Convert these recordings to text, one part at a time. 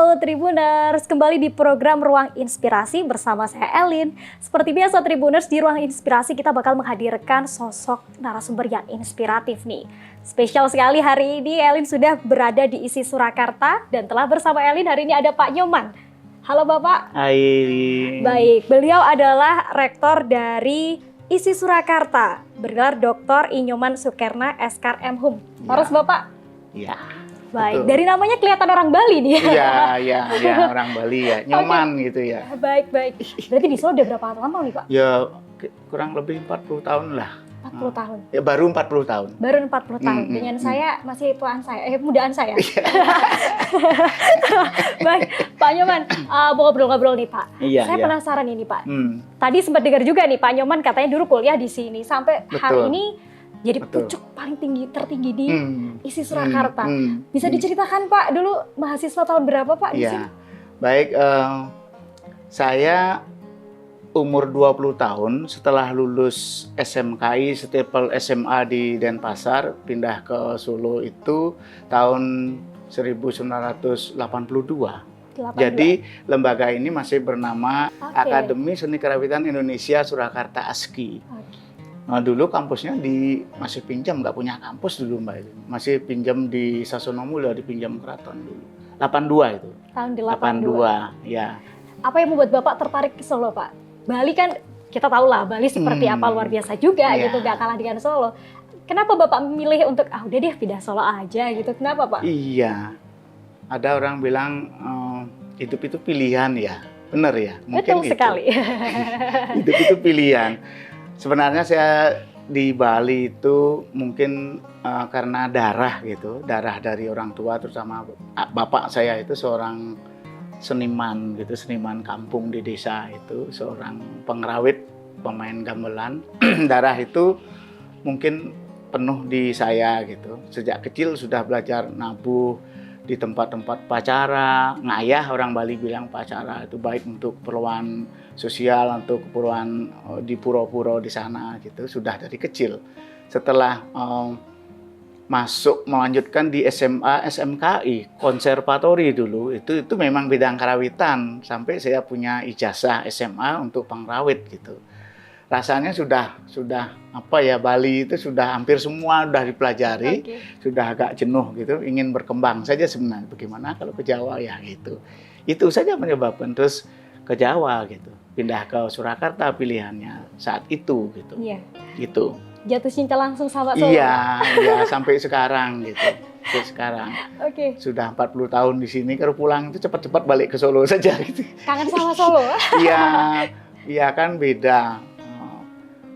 Halo Tribuners, kembali di program Ruang Inspirasi bersama saya Elin. Seperti biasa Tribuners, di Ruang Inspirasi kita bakal menghadirkan sosok narasumber yang inspiratif nih. Spesial sekali hari ini Elin sudah berada di ISI Surakarta dan telah bersama Elin hari ini ada Pak Nyoman. Halo Bapak. Hai. Baik, beliau adalah rektor dari ISI Surakarta, bergelar Dr. I Nyoman Sukerna Eskar M.Hum. Harus Bapak? Iya. Baik, betul. dari namanya kelihatan orang Bali nih. Iya, orang Bali ya, Nyoman gitu ya. Baik. Berarti di Solo udah berapa lama nih Pak? Ya kurang lebih 40 tahun lah. 40 tahun. Ya baru 40 tahun. Baru 40 tahun. Dengan saya masih tuaan saya, mudaan saya. Baik, Pak Nyoman, mau ngobrol-ngobrol nih Pak. Iya, saya iya. penasaran ini Pak. Tadi sempat dengar juga nih Pak Nyoman katanya dulu kuliah di sini sampai hari ini jadi pucuk paling tertinggi di ISI Surakarta. Bisa diceritakan Pak dulu mahasiswa tahun berapa Pak di sini? Baik, saya umur 20 tahun setelah lulus SMKI Setepel SMA di Denpasar, pindah ke Solo itu tahun 1982. Jadi lembaga ini masih bernama Akademi Seni Kerawitan Indonesia Surakarta ASKI. Nah, dulu kampusnya masih pinjam, nggak punya kampus dulu Mbak Elin. Masih pinjam di Sasono Mulyo, dipinjam keraton dulu. 82 itu. Tahun 82. Ya. Apa yang membuat Bapak tertarik ke Solo Pak? Bali kan kita tahu lah, Bali seperti apa luar biasa juga gitu, nggak kalah dengan Solo. Kenapa Bapak memilih untuk udah deh pindah Solo aja gitu? Kenapa Pak? Iya. Ada orang bilang hidup itu pilihan ya. Benar ya? Mungkin betul sekali. Hidup itu pilihan. Sebenarnya saya di Bali itu mungkin karena darah gitu, darah dari orang tua, terutama bapak saya itu seorang seniman gitu, seniman kampung di desa itu, seorang pengrawit, pemain gamelan. Darah itu mungkin penuh di saya gitu. Sejak kecil sudah belajar nabuh di tempat-tempat pacara, ngayah orang Bali bilang pacara itu baik untuk keperluan sosial, untuk keperluan di pura-pura di sana gitu, sudah dari kecil. Setelah melanjutkan di SMA, SMKI, konservatori dulu, itu memang bidang karawitan, sampai saya punya ijazah SMA untuk pengrawit gitu. Rasanya sudah apa ya, Bali itu sudah hampir semua sudah dipelajari, sudah agak jenuh gitu, ingin berkembang saja sebenarnya. Bagaimana kalau ke Jawa ya gitu. Itu saja menyebabkan terus ke Jawa gitu. Pindah ke Surakarta pilihannya saat itu gitu. Iya. Gitu. Jatuh cinta langsung sama Solo. Iya, sampai sekarang gitu. Sampai sekarang. Sudah 40 tahun di sini, kalau pulang itu cepat-cepat balik ke Solo saja gitu. Kangen sama Solo? Iya kan beda.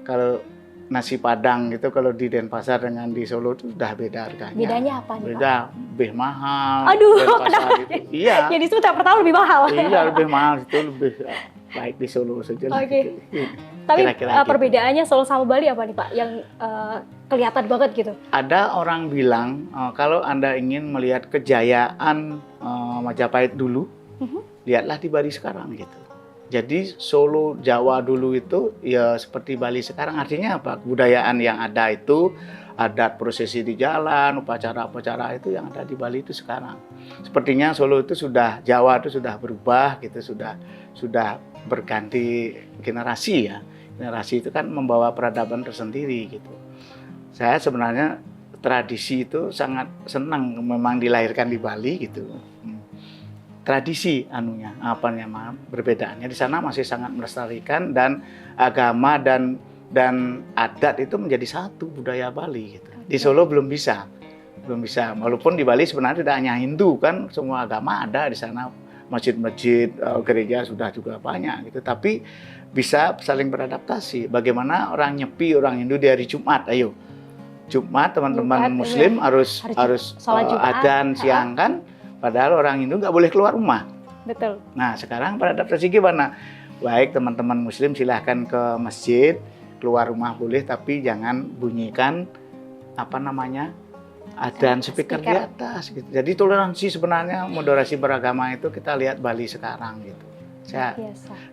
Kalau nasi Padang gitu, kalau di Denpasar dengan di Solo itu sudah beda harganya. Bedanya apa nih Pak? Beda, lebih mahal. Aduh, Denpasar itu. Iya. Jadi itu pertama lebih mahal. Iya, lebih mahal, itu lebih baik di Solo saja. Gitu. Tapi kira-kira perbedaannya Solo sama Bali apa nih Pak? Yang kelihatan banget gitu. Ada orang bilang kalau Anda ingin melihat kejayaan Majapahit dulu, lihatlah di Bali sekarang gitu. Jadi Solo, Jawa dulu itu ya seperti Bali sekarang, artinya apa? Kebudayaan yang ada itu, adat prosesi di jalan, upacara-upacara itu yang ada di Bali itu sekarang. Sepertinya Solo itu Jawa itu sudah berubah gitu, sudah berganti generasi ya. Generasi itu kan membawa peradaban tersendiri gitu. Saya sebenarnya tradisi itu sangat senang memang dilahirkan di Bali gitu. Tradisi perbedaannya di sana masih sangat melestarikan, dan agama dan adat itu menjadi satu budaya Bali gitu. Di Solo belum bisa walaupun di Bali sebenarnya tidak hanya Hindu kan, semua agama ada di sana, masjid-masjid, gereja sudah juga banyak gitu, tapi bisa saling beradaptasi. Bagaimana orang Nyepi, orang Hindu di hari Jumat, ayo Jumat teman-teman Muslim harus adzan siang kan. Padahal orang Hindu nggak boleh keluar rumah. Betul. Nah sekarang beradaptasi gimana? Baik, teman-teman Muslim silahkan ke masjid, keluar rumah boleh, tapi jangan bunyikan adzan speaker di atas. Gitu. Jadi toleransi sebenarnya, moderasi beragama itu kita lihat Bali sekarang gitu.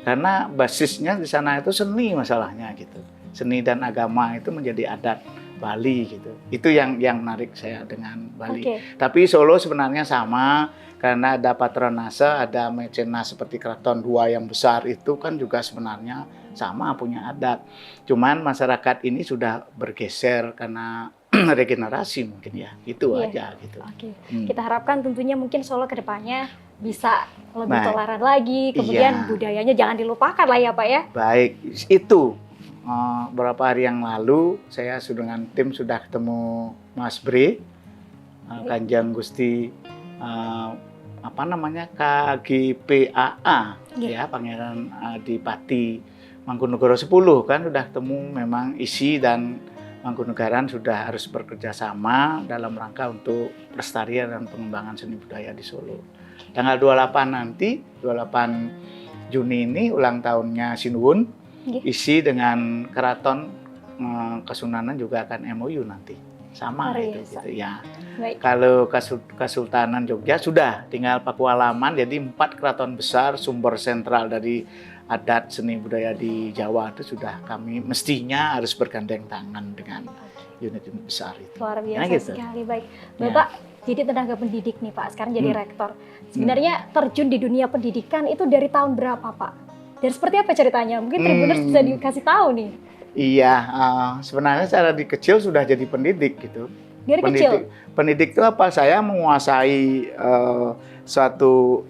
Karena basisnya di sana itu seni masalahnya gitu. Seni dan agama itu menjadi adat Bali gitu. Itu yang menarik saya dengan Bali. Tapi Solo sebenarnya sama, Karena ada patronase, ada mecenas seperti Keraton Dua yang besar itu kan juga sebenarnya sama punya adat. Cuman masyarakat ini sudah bergeser karena regenerasi mungkin ya, itu Iya. aja gitu. Oke, kita harapkan tentunya mungkin Solo ke depannya bisa lebih Baik. toleran lagi, kemudian Iya. budayanya jangan dilupakan lah ya Pak ya. Baik, itu beberapa hari yang lalu saya dengan tim sudah ketemu Mas Bre, Kanjeng Gusti apa namanya KGPAA ya, Pangeran Adipati Mangkunegara 10 kan sudah ketemu, memang isi dan Mangkunegaran sudah harus bekerja sama dalam rangka untuk pelestarian dan pengembangan seni budaya di Solo. Tanggal 28 nanti, 28 Juni ini ulang tahunnya Sinuwun, isi dengan Keraton Kesunanan juga akan MOU nanti. Sama itu gitu ya. Baik. Kalau Kesultanan Jogja sudah tinggal Pakualaman, jadi 4 keraton besar sumber sentral dari adat seni budaya di Jawa itu sudah kami mestinya harus bergandeng tangan dengan unit-unit besar itu. Luar biasa Ya, gitu. sekali. Baik, Bapak jadi tenaga pendidik nih Pak, sekarang jadi rektor. Sebenarnya terjun di dunia pendidikan itu dari tahun berapa Pak? Dan seperti apa ceritanya? Mungkin Tribuners bisa dikasih tahu nih. Iya, sebenarnya secara di kecil sudah jadi pendidik gitu. Dari kecil? Pendidik itu apa? Saya menguasai suatu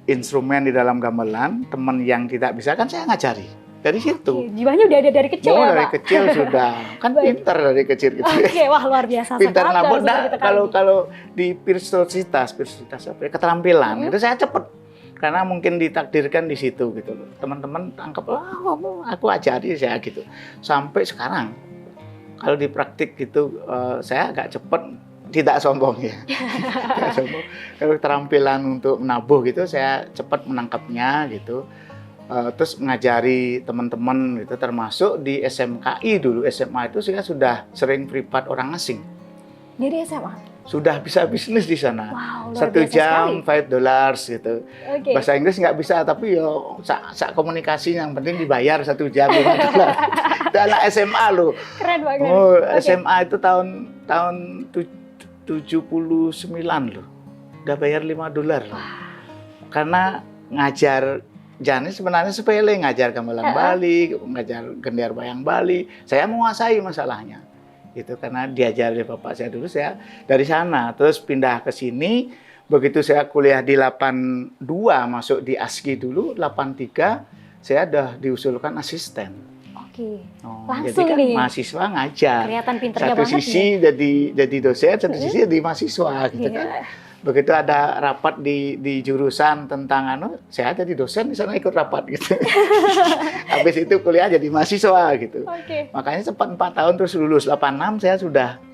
instrumen di dalam gamelan, teman yang tidak bisa kan saya ngajari. Dari situ. Oke, jiwanya udah ada dari kecil ya Pak? Dari kecil sudah. Kan pintar dari kecil gitu. Oke, wah luar biasa. Pintar sekali ngabur. narasumber kita kali ini. Kalau di virtuositas apa ya, keterampilan, itu saya cepet. Karena mungkin ditakdirkan di situ gitu loh. Teman-teman tangkap, aku ajari saya gitu. Sampai sekarang, kalau di praktik gitu, saya agak cepet, tidak sombong ya. Tidak sombong. Kalau keterampilan untuk menabuh gitu, saya cepat menangkapnya gitu. Terus mengajari teman-teman gitu, termasuk di SMKI dulu. SMA itu saya sudah sering privat orang asing. Dari SMA? Sudah bisa bisnis di sana. Wow, luar 1 biasa jam sekali. $5 gitu. Oke. Bahasa Inggris nggak bisa, tapi yo sak komunikasi yang penting dibayar 1 jam $5. Itu anak SMA loh. Keren banget. Oh, Oke. SMA itu tahun 79 loh. Udah bayar $5 loh. Karena ngajar Jani sebenarnya sepele, ngajar gamelan Bali, ngajar gendiar bayang Bali. Saya menguasai masalahnya. Gitu, karena diajari bapak saya dulu, saya dari sana terus pindah ke sini. Begitu saya kuliah di 82 masuk di ASKI dulu, 83 saya udah diusulkan asisten. Oke. Jadi Langsung kan nih. mahasiswa ngajar. Kelihatan pinternya satu banget sisi jadi dosen, satu sisi jadi mahasiswa gitu kan. Begitu ada rapat di jurusan tentang saya jadi dosen di sana ikut rapat gitu. Habis itu kuliah jadi mahasiswa gitu. Oke. Makanya cepat 4 tahun terus lulus. 86 saya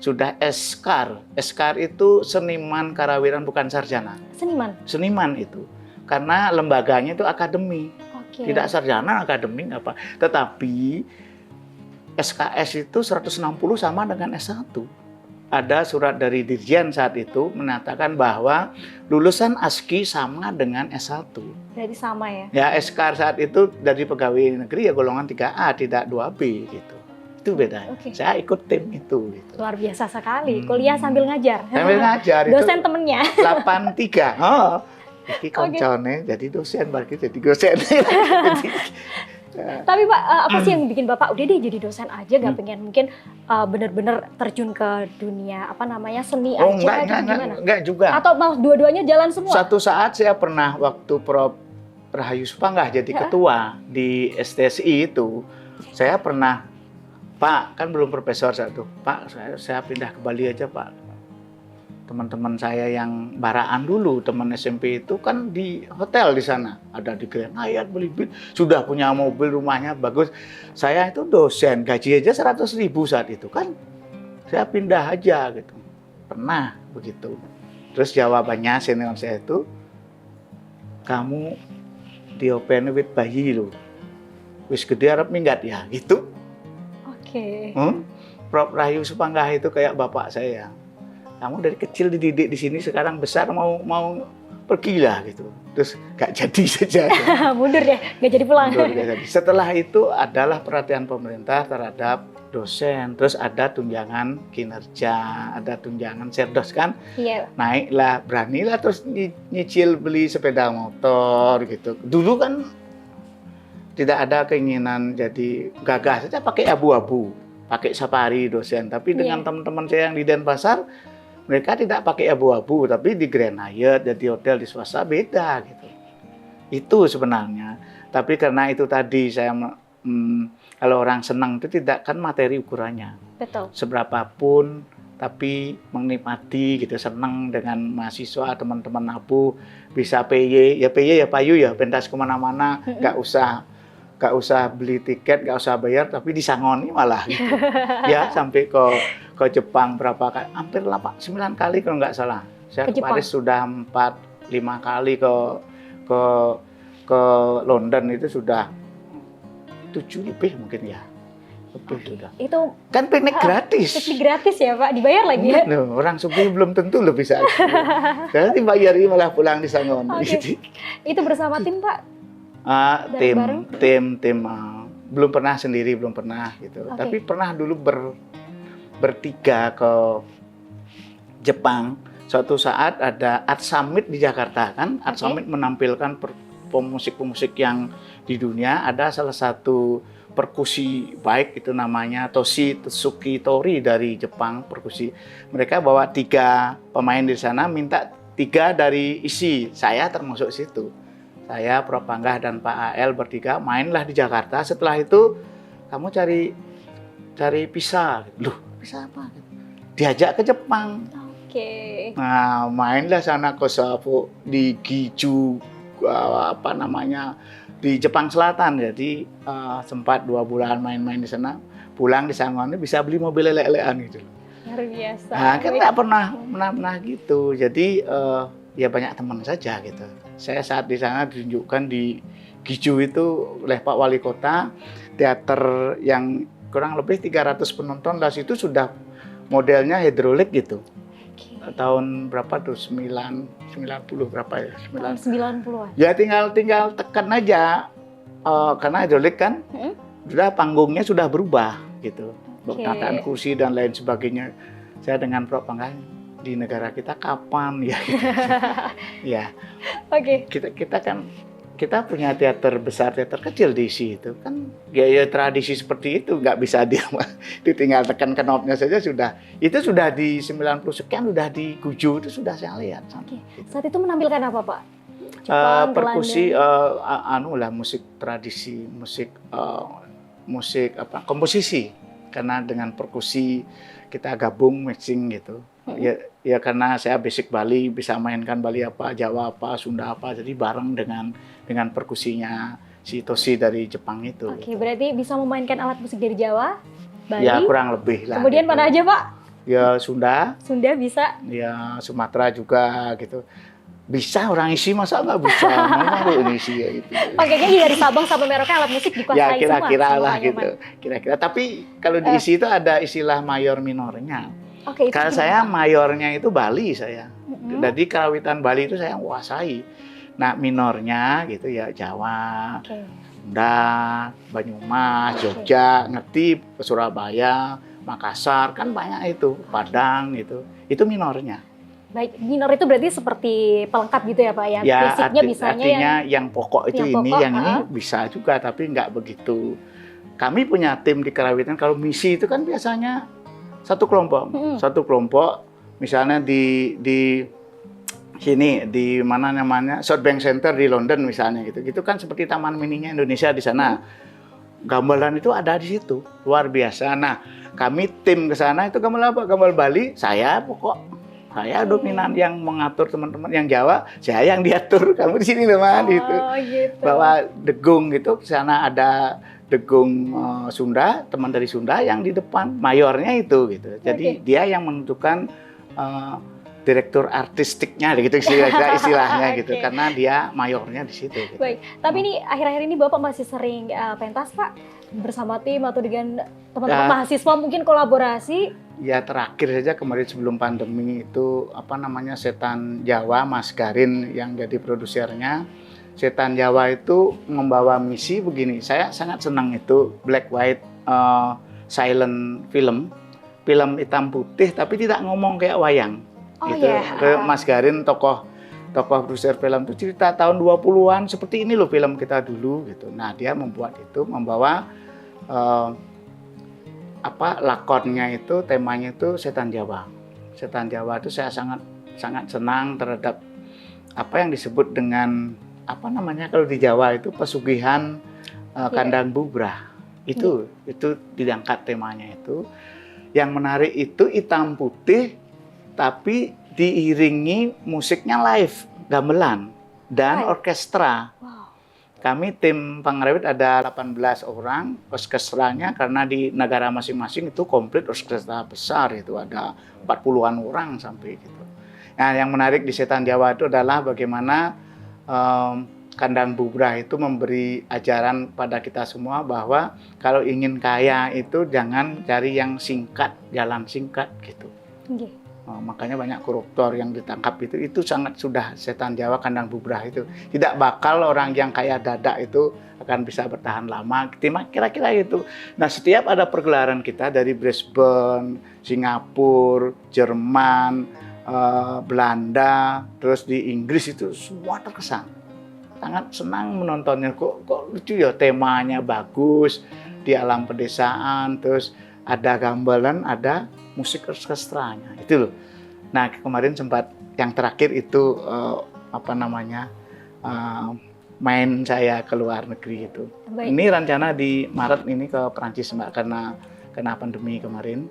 sudah Eskar. Eskar itu seniman karawiran bukan sarjana. Seniman. Seniman itu. Karena lembaganya itu akademi. Oke. Tidak sarjana, akademik apa. Tetapi SKS itu 160 sama dengan S1. Ada surat dari Dirjen saat itu menyatakan bahwa lulusan ASKI sama dengan S1. Berarti sama ya? Ya, SKR saat itu dari pegawai negeri ya golongan 3A, tidak 2B gitu. Itu beda. Oke. Saya ikut tim itu. Gitu. Luar biasa sekali. Kuliah sambil ngajar. Sambil ngajar itu. Dosen temennya. 83. Oh, iki koncone jadi dosen, bagi jadi dosen. Tapi Pak, apa sih yang bikin Bapak udah deh jadi dosen aja, gak pengen mungkin bener-bener terjun ke dunia apa namanya seni aja gitu, gimana? Enggak juga. Atau mau dua-duanya jalan semua? Satu saat saya pernah waktu Prof. Rahayu Supanggah jadi ketua di STSI itu, saya pernah, Pak, kan belum profesor satu, Pak, saya pindah ke Bali aja Pak. Teman-teman saya yang baraan dulu, teman SMP itu kan di hotel di sana. Ada di Grand Hyatt, Belibet, sudah punya mobil, rumahnya bagus. Saya itu dosen, gaji aja 100.000 saat itu kan. Saya pindah aja gitu. Pernah begitu. Terus jawabannya senior saya itu, kamu diopen with bayi lo. Wis gede arep minggat ya, gitu. Oke. Prof. Rahayu Supanggah itu kayak bapak saya. Kamu dari kecil dididik di sini, sekarang besar mau pergi lah gitu. Terus gak jadi saja. Mundur ya, gak jadi pulang. Mundur, gak jadi. Setelah itu adalah perhatian pemerintah terhadap dosen, terus ada tunjangan kinerja, ada tunjangan serdos kan, Iya. naiklah, beranilah terus nyicil beli sepeda motor gitu. Dulu kan tidak ada keinginan jadi gagah saja pakai abu-abu, pakai safari dosen. Tapi dengan teman-teman saya yang di Denpasar, mereka tidak pakai abu-abu, tapi di Grand Hyatt, jadi hotel di swasta beda gitu. Itu sebenarnya. Tapi karena itu tadi saya kalau orang senang itu tidak kan materi ukurannya. Betul. Seberapapun, tapi menikmati gitu, senang dengan mahasiswa, teman-teman abu, bisa PY ya payu ya, pentas kemana-mana, nggak usah beli tiket, nggak usah bayar, tapi disangoni malah gitu. Ya sampai ke Jepang berapa kali, hampir 9 kali kalau nggak salah. Saya kemarin sudah 4-5 kali ke London, itu sudah 7 lebih mungkin ya. Lebih sudah. Itu kan piknik gratis. Piknik gratis ya Pak, dibayar lagi ya? Loh, orang Sugi belum tentu loh bisa. Karena dibayari malah pulang di Sangon. Okay. Itu bersama tim Pak? Tim belum pernah sendiri, belum pernah gitu. Okay. Tapi pernah dulu bertiga ke Jepang. Suatu saat ada Art Summit di Jakarta kan. Art Summit menampilkan pemusik-pemusik yang di dunia. Ada salah satu perkusi baik itu namanya Tetsuki Tori dari Jepang, perkusi. Mereka bawa 3 pemain di sana, minta 3 dari ISI. Saya termasuk situ. Saya, Prof. Panggah dan Pak AL bertiga mainlah di Jakarta. Setelah itu kamu cari visa. Loh, visa apa? Diajak ke Jepang. Oke. Nah, mainlah sana ke Sapporo, di Giju, di Jepang Selatan. Jadi sempat 2 bulan main-main di sana. Pulang di Sangon bisa beli mobil lele-lelean gitu. Luar biasa. Nah, kan nggak pernah gitu. Jadi ya banyak teman saja gitu. Saya saat di sana ditunjukkan di Giju itu oleh Pak Wali Kota, teater yang kurang lebih 300 penonton, dan situ sudah modelnya hidrolik gitu. Tahun berapa tuh? 90 berapa ya? 90-an. Ya tinggal tekan aja. Karena hidrolik kan sudah panggungnya sudah berubah gitu. Penataan kursi dan lain sebagainya. Saya dengan Prof. Panggah, di negara kita kapan ya? Ya. Oke. Kita punya teater besar, teater kecil di situ kan, gaya tradisi seperti itu nggak bisa ditinggal tekan knopnya saja sudah. Itu sudah di 90 sekian sudah di Guju, itu sudah saya lihat. Oke. Saat itu menampilkan apa Pak? Jepang, perkusi, musik tradisi, musik komposisi, karena dengan perkusi kita gabung mixing gitu. Ya karena saya basic Bali, bisa mainkan Bali apa, Jawa apa, Sunda apa, jadi bareng dengan perkusinya si Toshi dari Jepang itu. Oke, berarti bisa memainkan alat musik dari Jawa, Bali. Ya kurang lebih lah. Kemudian gitu. mana aja Pak? Ya Sunda. Sunda bisa. Ya Sumatera juga gitu. Bisa orang isi, masa nggak bisa? Mana isi ya gitu. Oke, jadi dari Sabang sampai Merauke alat musik dikuasai ya, kira-kira semua. lah gitu. Kira-kira. Tapi kalau diisi itu ada istilah mayor minornya. Oke, kalau saya mayornya itu Bali saya. Jadi karawitan Bali itu saya kuasai. Nah minornya gitu ya Jawa, Sunda, Banyumas, Jogja, ngerti, Surabaya, Makassar, kan banyak itu, Padang gitu. Itu minornya. Baik, minor itu berarti seperti pelengkap gitu ya Pak ya? Ya, basicnya bisanya artinya yang pokok itu yang ini, pokok, yang ini bisa juga, tapi nggak begitu. Kami punya tim di karawitan, kalau misi itu kan biasanya satu kelompok, misalnya di sini, di mana namanya, South Bank Center di London misalnya gitu kan seperti taman mininya Indonesia di sana. Gamelan itu ada di situ, luar biasa. Nah, kami tim ke sana itu gamelan apa? Gamelan Bali, saya saya dominan yang mengatur teman-teman yang Jawa, saya yang diatur. Kamu di sini loh, Man, gitu. Bawa degung gitu, ke sana ada degung Sunda, teman dari Sunda yang di depan, mayornya itu gitu. Jadi dia yang menentukan direktur artistiknya gitu istilahnya gitu, karena dia mayornya di situ. Gitu. Baik, tapi ini akhir-akhir ini Bapak masih sering pentas Pak bersama tim atau dengan teman-teman mahasiswa mungkin kolaborasi? Ya terakhir saja kemarin sebelum pandemi itu Setan Jawa, Mas Garin yang jadi produsernya. Setan Jawa itu membawa misi begini, saya sangat senang itu black white silent film, film hitam putih tapi tidak ngomong kayak wayang. Oh Gitu. iya. Mas Garin tokoh produser film itu cerita tahun 20-an seperti ini loh film kita dulu gitu. Nah, dia membuat itu, membawa lakonnya itu, temanya itu setan Jawa. Setan Jawa itu saya sangat senang terhadap apa yang disebut dengan apa namanya kalau di Jawa itu pesugihan kandang bubrah. Itu diangkat temanya itu. Yang menarik itu hitam putih tapi diiringi musiknya live, gamelan dan orkestra. Wow. Kami tim Pangrewit ada 18 orang, orkestranya karena di negara masing-masing itu komplit orkestra besar, itu ada 40-an orang sampai gitu. Nah, yang menarik di Setan Jawa itu adalah bagaimana kandang bubrah itu memberi ajaran pada kita semua bahwa kalau ingin kaya itu jangan cari yang singkat, jalan singkat gitu. Okay. Makanya banyak koruptor yang ditangkap itu sangat sudah setan Jawa kandang bubrah itu. Tidak bakal orang yang kaya dadak itu akan bisa bertahan lama, kira-kira itu. Nah, setiap ada pergelaran kita dari Brisbane, Singapura, Jerman, Belanda, terus di Inggris itu semua terkesan. Sangat senang menontonnya, kok lucu ya, temanya bagus, di alam pedesaan, terus ada gamelan, ada musik orkestranya, itu loh. Nah, kemarin sempat yang terakhir itu main saya ke luar negeri itu. Baik. Ini rencana di Maret ini ke Perancis Mbak, karena pandemi kemarin.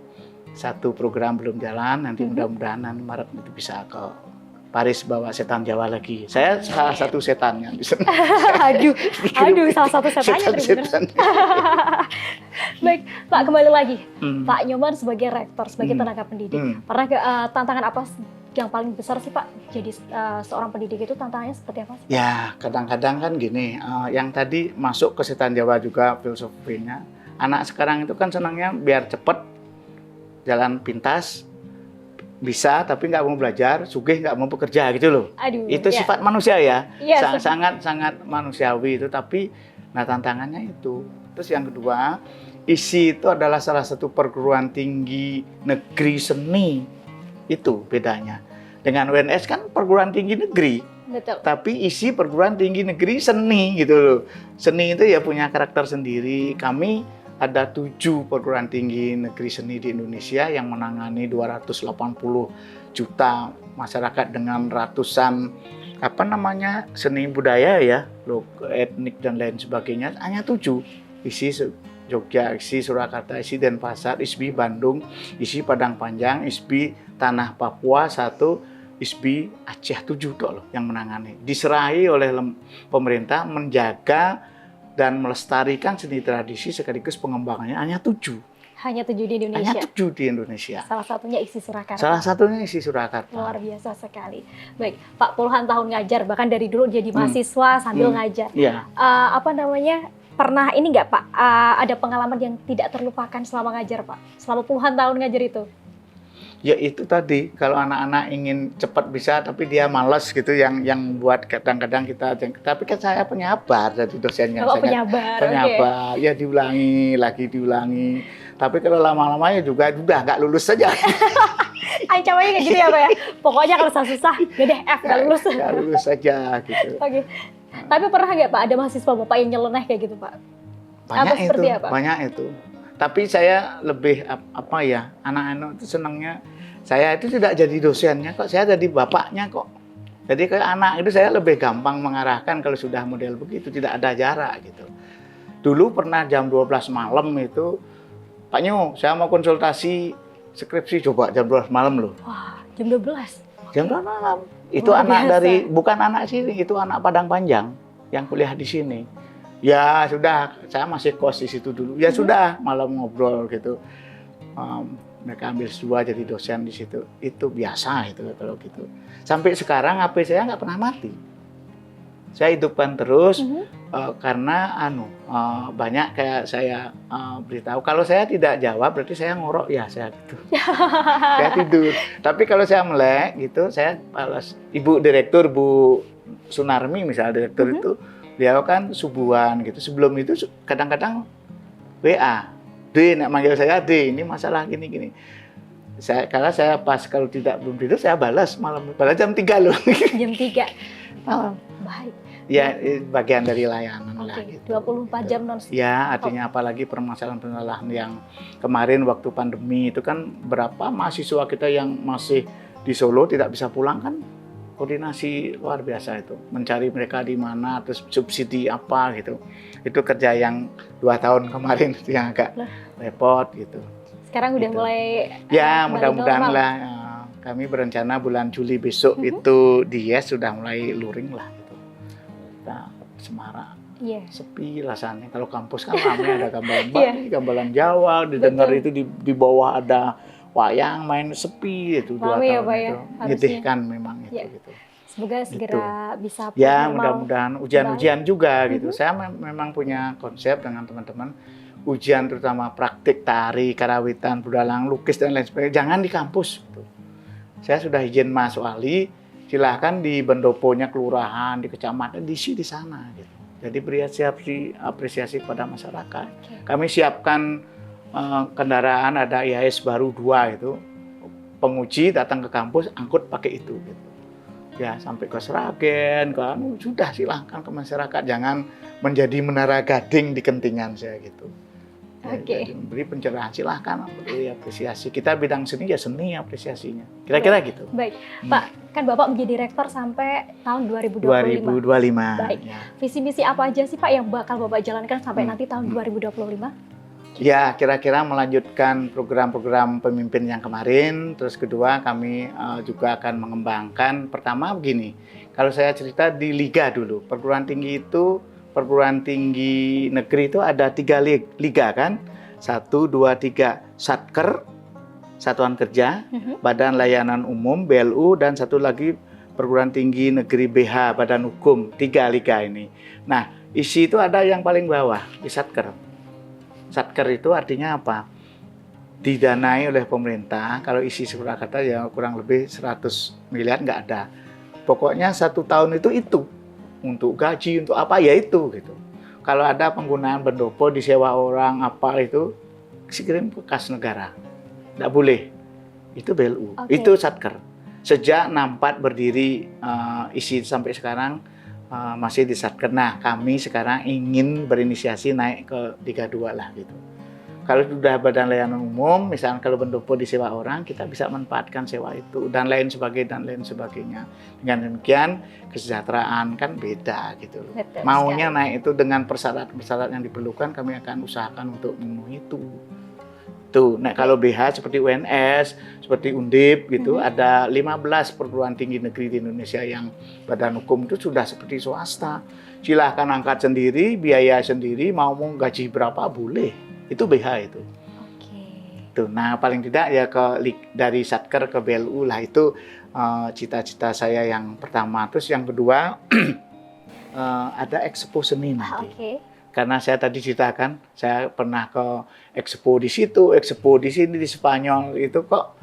Satu program belum jalan, nanti mudah-mudahan nanti Maret itu bisa ke Paris bawa setan Jawa lagi. Saya salah satu setannya di sana. aduh, salah satu setannya. Baik, Pak, kembali lagi. Pak Nyoman sebagai rektor, sebagai tenaga pendidik, pernah tantangan apa yang paling besar sih Pak? Jadi seorang pendidik itu tantangannya seperti apa sih? Ya, kadang-kadang kan gini, yang tadi masuk ke setan Jawa juga filosofinya. Anak sekarang itu kan senangnya biar cepat, jalan pintas, bisa tapi nggak mau belajar, sugih nggak mau bekerja gitu loh. Aduh, itu sifat manusia ya, sangat manusiawi itu. Tapi nah tantangannya itu. Terus yang kedua, ISI itu adalah salah satu perguruan tinggi negeri seni. Itu bedanya. Dengan UNS kan perguruan tinggi negeri. Betul. Tapi ISI perguruan tinggi negeri seni gitu loh. Seni itu ya punya karakter sendiri. Kami ada 7 perguruan tinggi negeri seni di Indonesia yang menangani 280 juta masyarakat dengan ratusan seni budaya ya, etnik dan lain sebagainya. Hanya 7. ISI Jogja, ISI Surakarta, ISI Denpasar, ISBI Bandung, ISI Padang Panjang, ISBI Tanah Papua 1, ISBI Aceh 7 loh yang menangani. Diserahi oleh pemerintah menjaga dan melestarikan seni tradisi sekaligus pengembangannya hanya 7. Hanya 7 di Indonesia? Hanya 7 di Indonesia. Salah satunya ISI Surakarta? Salah satunya ISI Surakarta. Luar biasa sekali. Baik, Pak, puluhan tahun ngajar, bahkan dari dulu jadi mahasiswa sambil ngajar. Yeah. Pernah ini nggak Pak, ada pengalaman yang tidak terlupakan selama ngajar Pak? Selama puluhan tahun ngajar itu? Ya itu tadi, kalau anak-anak ingin cepat bisa tapi dia malas gitu, yang buat kadang-kadang kita, tapi kan saya penyabar jadi dosennya. Penyabar, okay. Ya diulangi lagi, diulangi. Tapi kalau lama-lama ya juga udah nggak lulus saja. Ancamannya kayak gitu ya Pak ya? Pokoknya kalau susah, gede F nggak lulus. Nggak lulus saja gitu. Oke. Tapi pernah nggak Pak ada mahasiswa Bapak yang nyeleneh kayak gitu Pak? Banyak itu. Tapi saya lebih anak-anak itu senangnya, saya itu tidak jadi dosennya kok, saya jadi bapaknya kok. Jadi kayak anak itu saya lebih gampang mengarahkan kalau sudah model begitu, tidak ada jarak gitu. Dulu pernah jam 12 malam itu, Pak Nyo, saya mau konsultasi skripsi, coba jam 12 malam loh. Wah, jam 12? Jam 12 malam. Itu anak bukan anak sini, itu anak Padang Panjang yang kuliah di sini. Ya sudah, saya masih kos di situ dulu. Ya sudah, malam ngobrol gitu. Mereka ambil S2 jadi dosen di situ. Itu biasa itu kalau gitu. Sampai sekarang HP saya nggak pernah mati. Saya hidupkan terus karena banyak kayak saya beritahu. Kalau saya tidak jawab berarti saya ngorok ya saya gitu. Saya tidur. Tapi kalau saya melek gitu, saya balas. Ibu direktur Bu Sunarmi misalnya direktur itu, beliau kan subuhan gitu. Sebelum itu kadang-kadang WA. D, nak manggil saya D, ini masalah gini. Karena saya pas kalau belum tidur saya balas malam, balas jam 3 loh. Jam 3 malam. Baik. Ya, bagian dari layanan lah Oke, gitu. 24 jam non-stop. Ya, artinya apalagi permasalahan yang kemarin waktu pandemi itu kan berapa mahasiswa kita yang masih di Solo tidak bisa pulang kan, koordinasi luar biasa itu, mencari mereka di mana, terus subsidi apa gitu. Itu kerja yang 2 tahun kemarin itu yang agak repot gitu. Sekarang udah Gitu. mulai Ya, kembali mudah-mudahan normal. lah. Kami berencana bulan Juli besok itu di Yes sudah mulai luring lah gitu. Kita Semarang. Iya. Sepi rasanya. Kalau kampus kan ramai, ada gamelan Iya. Bali, gamelan Jawa, didengar Betul. itu di bawah ada wayang, main sepi itu 2 Rame ya, tahun Pak, itu. ya, harusnya. Menyedihkan memang itu Iya. gitu. Semoga segera bisa Ya, normal. mudah-mudahan ujian-ujian juga gitu. Saya memang punya konsep dengan teman-teman, ujian terutama praktik tari, karawitan, budalang, lukis dan lain sebagainya jangan di kampus gitu. Saya sudah izin Mas Wali, silahkan di pendoponya kelurahan, di kecamatan, diisi di sana gitu. Jadi beri apresiasi kepada masyarakat. Oke. Kami siapkan kendaraan, ada IAS baru 2 itu. Penguji datang ke kampus, angkut pakai itu gitu. Ya, sampai ke Sragen, sudah silahkan ke masyarakat, jangan menjadi menara gading di kentingan saya gitu. Ya, Oke. jadi memberi pencerahan, silahkan beri apresiasi. Kita bidang seni ya seni apresiasinya. Kira-kira gitu. Baik, Pak, kan Bapak menjadi rektor sampai tahun 2025. 2025. Baik. Ya. Visi misi apa aja sih Pak yang bakal Bapak jalankan sampai nanti tahun 2025? Ya, kira-kira melanjutkan program-program pemimpin yang kemarin. Terus kedua, kami juga akan mengembangkan. Pertama begini, kalau saya cerita di liga dulu, perguruan tinggi negeri itu ada 3 liga kan? 1, 2, 3, Satker, Satuan Kerja, Badan Layanan Umum, BLU, dan satu lagi perguruan tinggi negeri BH, Badan Hukum, 3 liga ini. Nah, isi itu ada yang paling bawah, di Satker. Satker itu artinya apa? Didanai oleh pemerintah, kalau isi Surakarta ya kurang lebih 100 miliar nggak ada. Pokoknya 1 tahun itu. Untuk gaji, untuk apa ya itu gitu. Kalau ada penggunaan pendopo disewa orang apa itu, kirim ke kas negara. Nggak boleh. Itu BLU. Oke. Itu Satker. Sejak 64 berdiri isi sampai sekarang masih di Satker. Nah, kami sekarang ingin berinisiasi naik ke 32 lah gitu. Kalau sudah badan layanan umum, misalnya kalau pendopo disewa orang, kita bisa manfaatkan sewa itu dan lain sebagainya. Dengan demikian kesejahteraan kan beda gitu loh. Betul Maunya sekali. naik itu dengan persyarat-persyarat yang diperlukan, kami akan usahakan untuk memenuhi itu. Tuh, nah kalau BH seperti UNS, seperti Undip gitu, ada 15 perguruan tinggi negeri di Indonesia yang badan hukum itu sudah seperti swasta. Silahkan angkat sendiri, biaya sendiri, mau gaji berapa boleh. Itu BH itu. Oke. Tuh, nah paling tidak ya dari Satker ke BLU lah itu cita-cita saya yang pertama. Terus yang kedua ada Expo Seni nanti. Oke. Karena saya tadi ceritakan, saya pernah ke Expo di situ, Expo di sini di Spanyol itu kok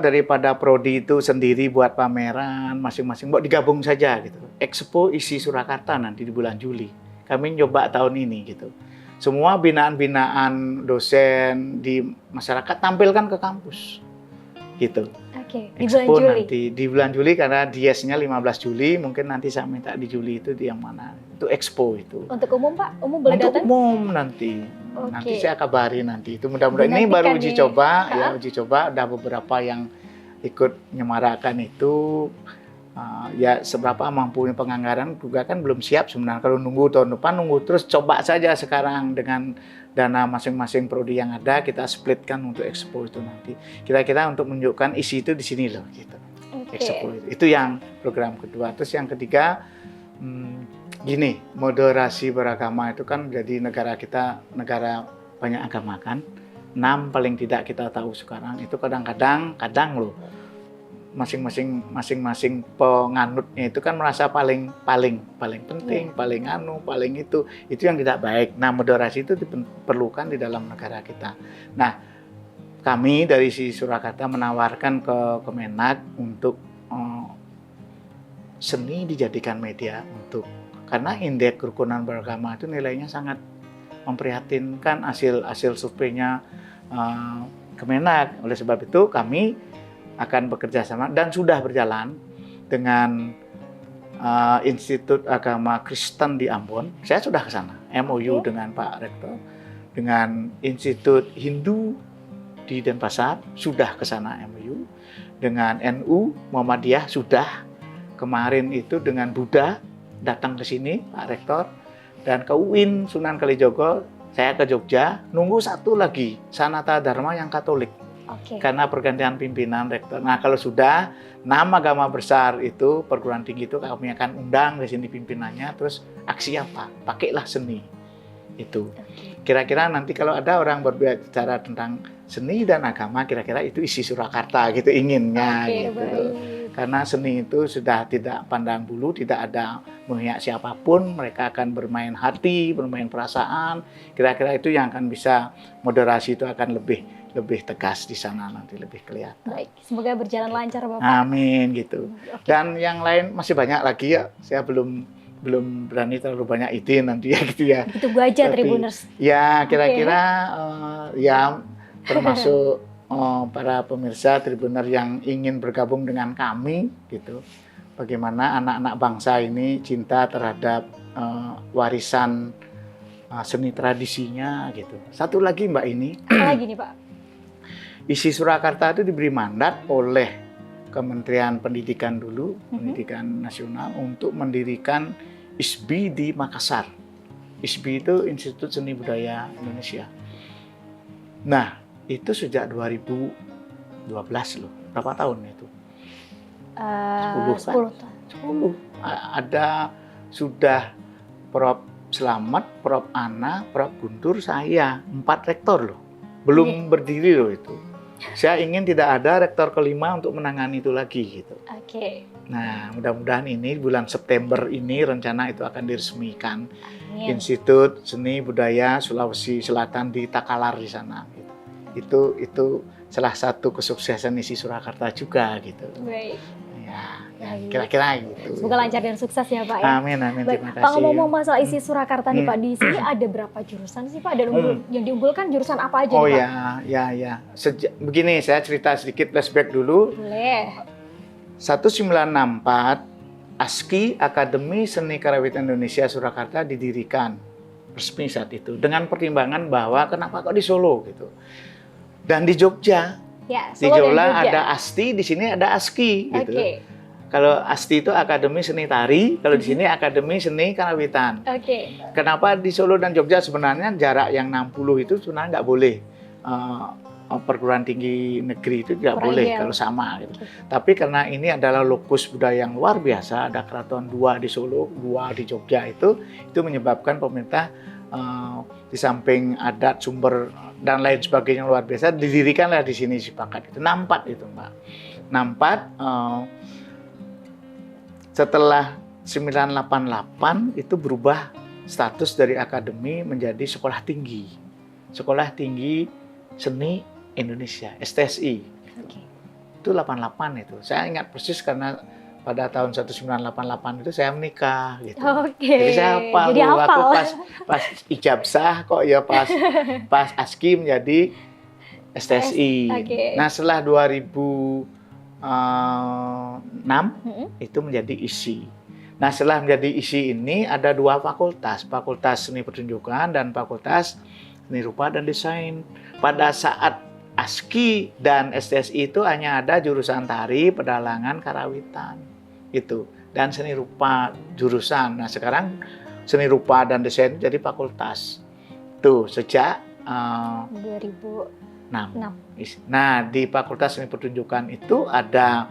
daripada prodi itu sendiri buat pameran masing-masing, buat digabung saja gitu. Expo isi Surakarta nanti di bulan Juli. Kami nyoba tahun ini gitu. Semua binaan-binaan dosen di masyarakat tampilkan ke kampus. Gitu. Oke, di bulan Expo Juli. nanti di bulan Juli karena DS-nya 15 Juli, mungkin nanti saya minta di Juli itu di yang mana. Itu Expo itu. Untuk umum Pak, umum boleh Untuk datang? umum nanti. Oke. Nanti saya kabari nanti. Itu mudah-mudahan ini baru Dinantikan uji nih. coba, Ha? ya uji coba ada beberapa yang ikut menyemarakan itu. Ya seberapa mampunya penganggaran juga kan belum siap sebenarnya. Kalau nunggu tahun depan nunggu terus coba saja sekarang dengan dana masing-masing prodi yang ada kita splitkan untuk Expo itu nanti. Kira-kira untuk menunjukkan isi itu di sini loh gitu. Oke. Expo itu yang program kedua. Terus yang ketiga gini, moderasi beragama itu kan jadi negara kita negara banyak agama kan. 6 paling tidak kita tahu sekarang itu kadang loh masing-masing penganutnya itu kan merasa paling penting, paling itu yang tidak baik. Nah, moderasi itu diperlukan di dalam negara kita. Nah, kami dari si Surakarta menawarkan ke Kemenak untuk seni dijadikan media untuk karena indeks kerukunan beragama itu nilainya sangat memprihatinkan hasil surveinya Kemenak. Oleh sebab itu kami akan bekerja sama dan sudah berjalan dengan Institut Agama Kristen di Ambon. Saya sudah ke sana, MOU dengan Pak Rektor. Dengan Institut Hindu di Denpasar, sudah ke sana MOU. Dengan NU Muhammadiyah sudah. Kemarin itu dengan Buddha datang ke sini Pak Rektor. Dan ke UIN Sunan Kalijogo, saya ke Jogja, nunggu satu lagi, Sanata Dharma yang Katolik. Karena pergantian pimpinan rektor. Nah, kalau sudah 6 agama besar itu, perguruan tinggi itu kami akan undang di sini pimpinannya, terus aksi apa? Pakailah seni. Itu. Kira-kira nanti kalau ada orang berbicara tentang seni dan agama, kira-kira itu isi Surakarta gitu inginnya gitu. Karena seni itu sudah tidak pandang bulu, tidak ada memihak siapapun, mereka akan bermain hati, bermain perasaan. Kira-kira itu yang akan bisa moderasi itu akan lebih tegas di sana, nanti lebih kelihatan. Baik, semoga berjalan lancar Bapak. Amin gitu. Dan yang lain masih banyak lagi ya. Saya belum berani terlalu banyak ide nanti ya gitu ya. Tunggu aja Tribuners. Ya kira-kira ya termasuk para pemirsa Tribuner yang ingin bergabung dengan kami gitu. Bagaimana anak-anak bangsa ini cinta terhadap warisan seni tradisinya gitu. Satu lagi Mbak ini. Apa lagi nih Pak? Isi Surakarta itu diberi mandat oleh Kementerian Pendidikan dulu, Pendidikan Nasional, untuk mendirikan ISBI di Makassar. ISBI itu Institut Seni Budaya Indonesia. Nah, itu sejak 2012 loh. Berapa tahun itu? 10 kan? 10. Ada sudah Prof. Slamet, Prof. Ana, Prof. Guntur, saya. 4 rektor loh. Belum berdiri loh itu. Saya ingin tidak ada rektor kelima untuk menangani itu lagi gitu. Nah, mudah-mudahan ini bulan September ini rencana itu akan diresmikan. Institut Seni Budaya Sulawesi Selatan di Takalar di sana. Gitu. Itu salah satu kesuksesan isi Surakarta juga gitu. Baik. Ya, kira-kira gitu. Semoga lancar dan sukses ya Pak ya. Amin, amin. Baik, Terima kasih. Pak, ngomong masalah isi Surakarta nih Pak, di sini ada berapa jurusan sih Pak? Dan yang diunggulkan jurusan apa aja nih Pak? Ya. Begini, saya cerita sedikit flashback dulu. Boleh. 1964, ASKI, Akademi Seni Karawitan Indonesia Surakarta didirikan resmi saat itu. Dengan pertimbangan bahwa kenapa kok di Solo gitu. Dan di Jogja. Ya, di Jogja ada ASTI, di sini ada ASKI gitu. Kalau ASTI itu Akademi Seni Tari, kalau di sini Akademi Seni Karawitan. Kenapa di Solo dan Jogja sebenarnya jarak yang 60 itu sebenarnya nggak boleh. Perguruan tinggi negeri itu tidak boleh kalau sama. Gitu. Tapi karena ini adalah lokus budaya yang luar biasa, ada keraton 2 di Solo, 2 di Jogja itu menyebabkan pemerintah di samping adat, sumber dan lain sebagainya luar biasa, didirikanlah di sini sepakat itu. 64 itu Mbak. 64 setelah 988 itu berubah status dari akademi menjadi sekolah tinggi. Sekolah Tinggi Seni Indonesia, STSI. Itu 88 itu. Saya ingat persis karena pada tahun 1988 itu saya menikah gitu. Jadi saya hafal. Jadi aku pas ijabsah kok ya pas ASKI menjadi STSI. Nah, setelah 2006 itu menjadi ISI. Nah, setelah menjadi ISI ini ada 2 fakultas, Fakultas Seni Pertunjukan dan Fakultas Seni Rupa dan Desain. Pada saat ASKI dan STSI itu hanya ada jurusan tari, pedalangan, karawitan itu, dan seni rupa jurusan. Nah, sekarang seni rupa dan desain jadi fakultas. Tuh sejak 2006. Nah, di Fakultas Seni Pertunjukan itu ada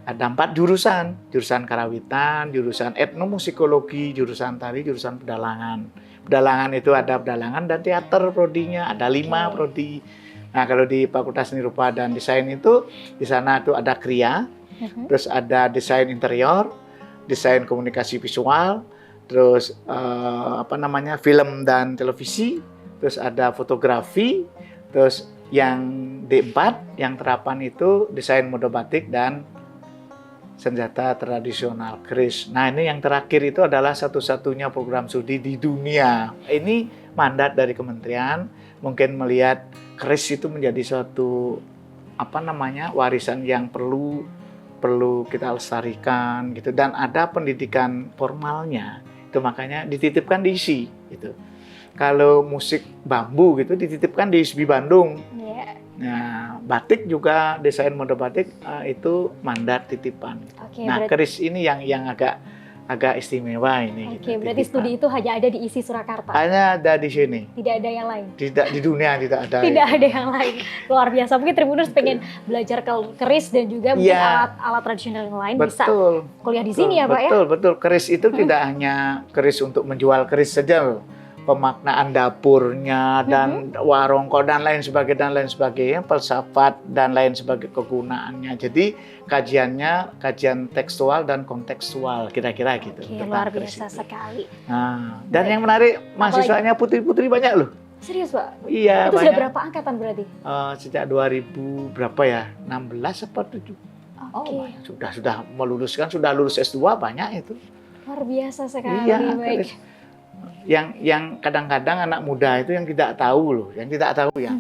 4 jurusan. Jurusan karawitan, jurusan etnomusikologi, jurusan tari, jurusan pedalangan. Pedalangan itu ada pedalangan dan teater prodinya, ada 5 prodi. Nah, kalau di Fakultas Seni Rupa dan Desain itu di sana itu ada kriya, terus ada desain interior, desain komunikasi visual, terus film dan televisi, terus ada fotografi, terus yang D4 yang terapan itu desain mode batik dan senjata tradisional keris. Nah, ini yang terakhir itu adalah satu-satunya program studi di dunia. Ini mandat dari kementerian, mungkin melihat keris itu menjadi suatu warisan yang perlu kita lestarikan gitu, dan ada pendidikan formalnya. Itu makanya dititipkan di ISI gitu. Kalau musik bambu gitu dititipkan di ISBI Bandung. Yeah. Nah, batik juga, desain mode batik itu mandat titipan. Okay, nah, keris ini yang agak istimewa ini. Oke, berarti studi itu hanya ada di ISI Surakarta. Hanya ada di sini. Tidak ada yang lain. Tidak, di dunia tidak ada. Tidak ada yang lain. Luar biasa. Mungkin Tribuners pengen belajar keris dan juga mungkin alat-alat tradisional yang lain, bisa kuliah di sini ya, Pak ya. Betul. Keris itu tidak hanya keris untuk menjual keris saja loh. Pemaknaan dapurnya dan warongko dan lain sebagainya, filsafat dan lain sebagainya, kegunaannya. Jadi kajian tekstual dan kontekstual kira-kira gitu. Oke, luar biasa sekali. Nah, dan yang menarik mahasiswanya putri-putri banyak loh. Serius, Pak? Iya, itu banyak. sudah berapa angkatan berarti? Sejak 2000 berapa ya? 16 apa 7? Sudah meluluskan, sudah lulus S2 banyak itu. Luar biasa sekali. Iya, baik. Yang kadang-kadang anak muda itu yang tidak tahu ya.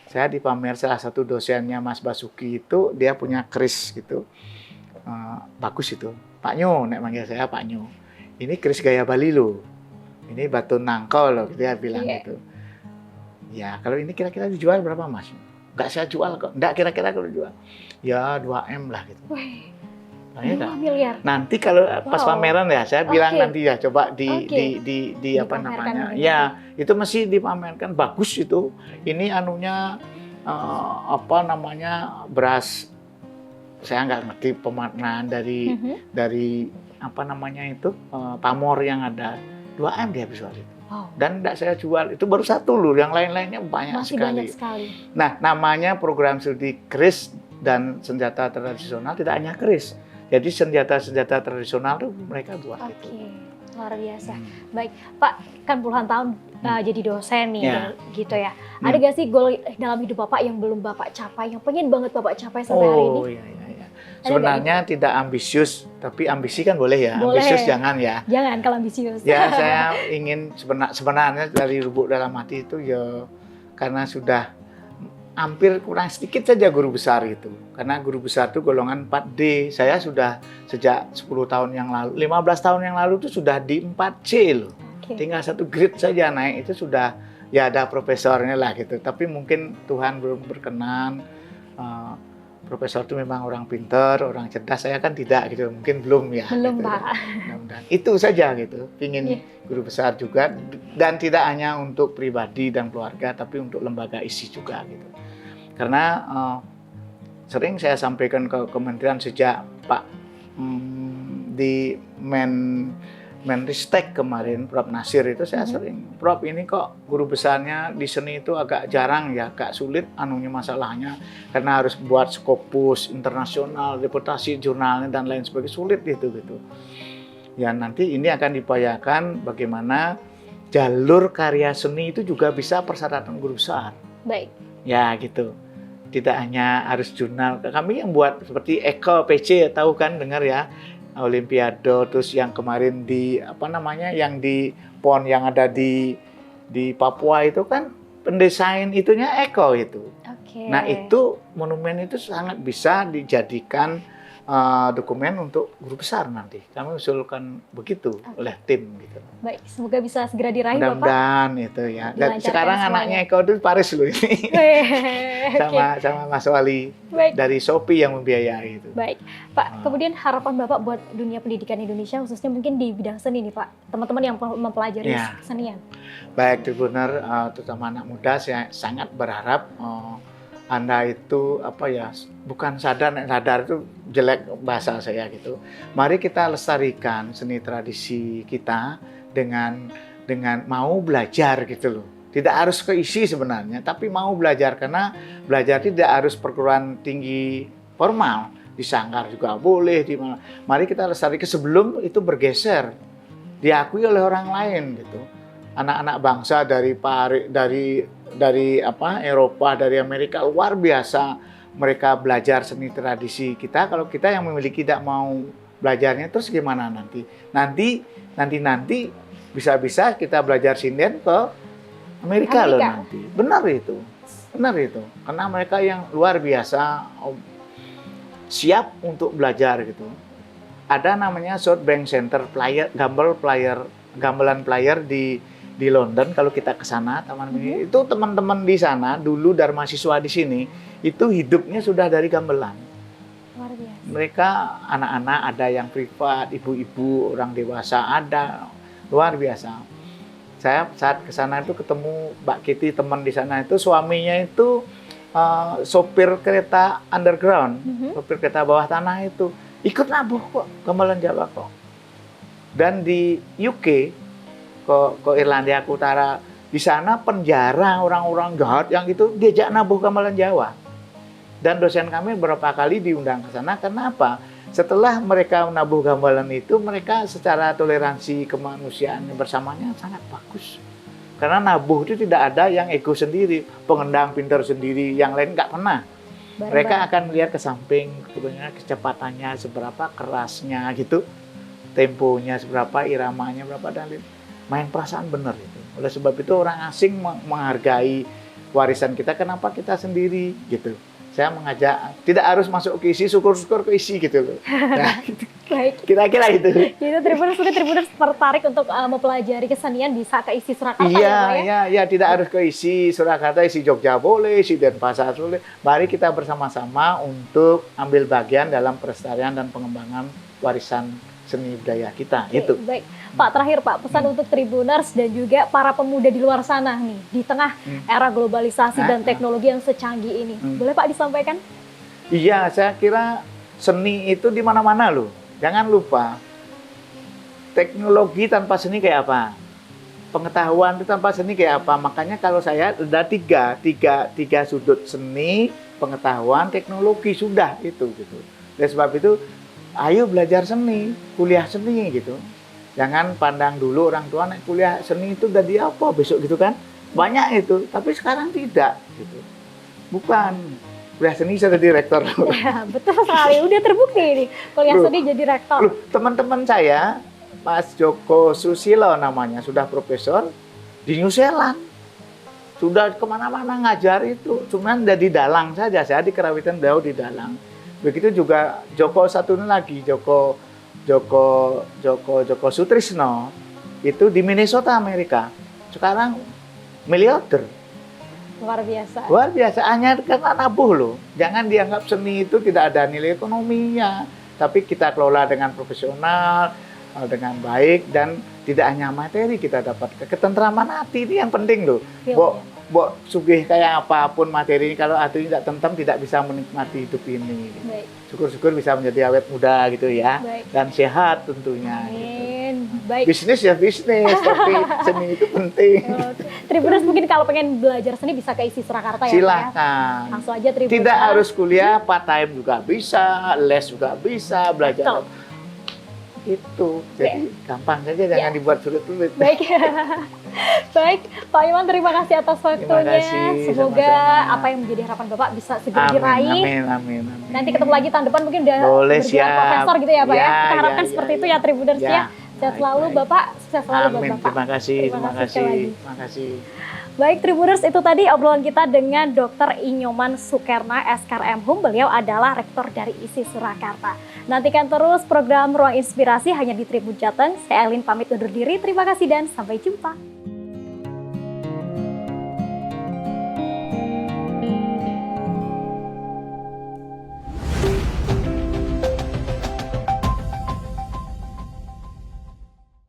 Saya dipamer salah satu dosennya Mas Basuki itu, dia punya keris gitu. Bagus itu. Pak Nyo, nek manggil saya Pak Nyo. Ini keris gaya Bali loh. Ini batu nangkau loh, dia bilang gitu. Ya, kalau ini kira-kira dijual berapa, Mas? Enggak saya jual kok. Enggak, kira-kira kalau dijual. Ya 2M lah gitu. Wih. 5 miliar. Nanti kalau pas pameran ya, saya bilang nanti ya coba di apa namanya. Ya, itu mesti dipamerkan, bagus itu. Ini anunya beras. Saya nggak ngerti pemaknaan dari apa namanya itu pamor yang ada. 2M dia jual itu. Dan tidak saya jual, itu baru satu loh, yang lain-lainnya banyak sekali. Nah, namanya program studi keris dan senjata tradisional, tidak hanya keris. Jadi senjata-senjata tradisional itu mereka buat itu. Luar biasa. Baik, Pak, kan puluhan tahun jadi dosen nih, gitu ya. Ada gak sih goal dalam hidup Bapak yang belum Bapak capai, yang pengen banget Bapak capai sampai hari ini? Iya. Sebenarnya tidak ambisius, tapi ambisi kan boleh ya. Boleh. Ambisius jangan ya. Jangan kalau ambisius. Ya, saya ingin sebenarnya dari lubuk dalam hati itu ya, karena sudah hampir kurang sedikit saja guru besar itu. Karena guru besar itu golongan 4D. Saya sudah sejak 10 tahun yang lalu, 15 tahun yang lalu itu sudah di 4C loh. Tinggal satu grade saja naik itu sudah ya ada profesornya lah gitu. Tapi mungkin Tuhan belum berkenan. Profesor itu memang orang pintar, orang cerdas. Saya kan tidak gitu. Mungkin belum ya. Belum, gitu. Pak. Itu saja gitu. Ingin guru besar juga, dan tidak hanya untuk pribadi dan keluarga, tapi untuk lembaga ISI juga gitu. Karena sering saya sampaikan ke kementerian sejak Pak di Menristek kemarin, Prof. Nasir itu saya sering, Prof, ini kok guru besarnya di seni itu agak jarang ya, agak sulit masalahnya, karena harus buat Scopus internasional, reputasi jurnalnya dan lain sebagainya, sulit gitu. Ya nanti ini akan diupayakan bagaimana jalur karya seni itu juga bisa persyaratan guru besar. Baik. Ya gitu. Tidak hanya harus jurnal. Kami yang buat seperti Eko PC, tahu kan, dengar ya. Olimpiade, terus yang kemarin yang di PON yang ada di Papua itu kan pendesain itunya Eko itu. Nah, itu monumen itu sangat bisa dijadikan dokumen untuk guru besar nanti. Kami usulkan begitu oleh tim gitu. Baik, semoga bisa segera diraih Bapak. Mudah-mudahan itu ya. Dan sekarang anaknya Eko itu Paris loh ini. sama Mas Wali. Baik. Dari Shopee yang membiayai itu. Baik, Pak. Kemudian harapan Bapak buat dunia pendidikan Indonesia, khususnya mungkin di bidang seni nih Pak. Teman-teman yang mempelajari kesenian. Baik, Tribuner, terutama anak muda, saya sangat berharap Anda itu bukan sadar itu jelek bahasa saya gitu. Mari kita lestarikan seni tradisi kita dengan mau belajar gitu loh. Tidak harus ke ISI sebenarnya, tapi mau belajar, karena belajar tidak harus perguruan tinggi formal, di Sanggar juga boleh, mari kita lestarikan sebelum itu bergeser, diakui oleh orang lain gitu. Anak-anak bangsa dari Eropa, dari Amerika luar biasa mereka belajar seni tradisi kita, kalau kita yang memiliki tidak mau belajarnya, terus gimana nanti? Nanti bisa-bisa kita belajar sinden ke Amerika loh nanti. Benar itu. Karena mereka yang luar biasa siap untuk belajar gitu. Ada namanya South Bank Center gamelan player di London. Kalau kita ke sana, Taman Mini, itu teman-teman di sana dulu dari mahasiswa di sini itu hidupnya sudah dari gamelan. Luar biasa. Mereka anak-anak ada yang privat, ibu-ibu, orang dewasa ada, luar biasa. Saya saat ke sana itu ketemu Mbak Kitty, teman di sana itu suaminya itu sopir kereta underground, sopir kereta bawah tanah itu ikut nabuh kok gamelan Jawa kok. Dan di UK ke Irlandia Utara, di sana penjara orang-orang jahat yang itu diajak nabuh gamelan Jawa. Dan dosen kami beberapa kali diundang ke sana. Kenapa? Setelah mereka menabuh gamelan itu, mereka secara toleransi kemanusiaan bersamanya sangat bagus. Karena nabuh itu tidak ada yang ego sendiri, pengendang pintar sendiri, yang lain nggak pernah. Mereka akan melihat ke samping, kecepatannya seberapa, kerasnya gitu, temponya seberapa, iramanya berapa, dan main perasaan benar itu. Oleh sebab itu orang asing menghargai warisan kita, kenapa kita sendiri gitu. Saya mengajak, tidak harus masuk ke isi, syukur-syukur ke isi gitu loh. Nah, Baik. Kira-kira itu. Jadi Tribuners tertarik untuk mempelajari kesenian bisa ke isi Surakarta ya Pak ya? Iya, tidak harus ke isi Surakarta, isi Jogja boleh, isi Denpasar boleh. Mari kita bersama-sama untuk ambil bagian dalam pelestarian dan pengembangan warisan seni budaya kita. Oke, itu. Baik, Pak, terakhir Pak, pesan untuk Tribuners dan juga para pemuda di luar sana nih, di tengah era globalisasi dan teknologi yang secanggih ini. Boleh Pak disampaikan? Iya, saya kira seni itu di mana-mana loh. Jangan lupa, teknologi tanpa seni kayak apa? Pengetahuan itu tanpa seni kayak apa? Makanya kalau saya ada tiga sudut: seni, pengetahuan, teknologi, sudah itu gitu. Oleh sebab itu, ayo belajar seni, kuliah seni gitu. Jangan pandang dulu orang tua naik kuliah seni itu jadi apa besok gitu kan. Banyak itu, tapi sekarang tidak gitu. Bukan, kuliah seni saya jadi rektor. Ya, betul sekali, udah terbukti ini kuliah seni jadi rektor. Teman-teman saya, Mas Joko Susilo namanya, sudah profesor di New Zealand. Sudah kemana-mana ngajar itu, cuman jadi dalang saja, saya di Karawitan Dau di dalang. Begitu juga Joko satu lagi, Joko Sutrisno itu di Minnesota Amerika. Sekarang miliarder. Luar biasa. Luar biasa, hanya karena nabuh loh. Jangan dianggap seni itu tidak ada nilai ekonominya, tapi kita kelola dengan profesional, dengan baik, dan tidak hanya materi kita dapat ketentraman hati, ini yang penting loh. Bok sugih kayak apapun materi ini, kalau hati tidak tentrem tidak bisa menikmati hidup ini. Syukur-syukur bisa menjadi awet muda gitu ya. Baik. Dan sehat tentunya. Amin. Gitu. Baik. Bisnis ya bisnis, tapi seni itu penting. Tribuners mungkin kalau pengen belajar seni bisa ke isi Surakarta ya. Silakan. Ya? Langsung aja Tribuners. Tidak harus kuliah, part time juga bisa, les juga bisa, belajar. Itu jadi gampang saja, jangan dibuat sulit-sulit. Baik. Baik, Pak Iman, terima kasih atas waktunya. Semoga sama-sama apa yang menjadi harapan Bapak bisa segera diraih. Amin. Nanti ketemu lagi tahun depan mungkin udah bergelar profesor gitu ya Pak ya. Kita harapkan seperti itu ya Tribuners ya. Sehat selalu Bapak, sukses selalu buat Bapak. Terima kasih. Baik Tribuners, itu tadi obrolan kita dengan Dr. Inyoman Sukerna, SKRM Hum. Beliau adalah rektor dari ISI Surakarta. Nantikan terus program Ruang Inspirasi hanya di Tribun Jateng. Saya Elin pamit undur diri. Terima kasih dan sampai jumpa.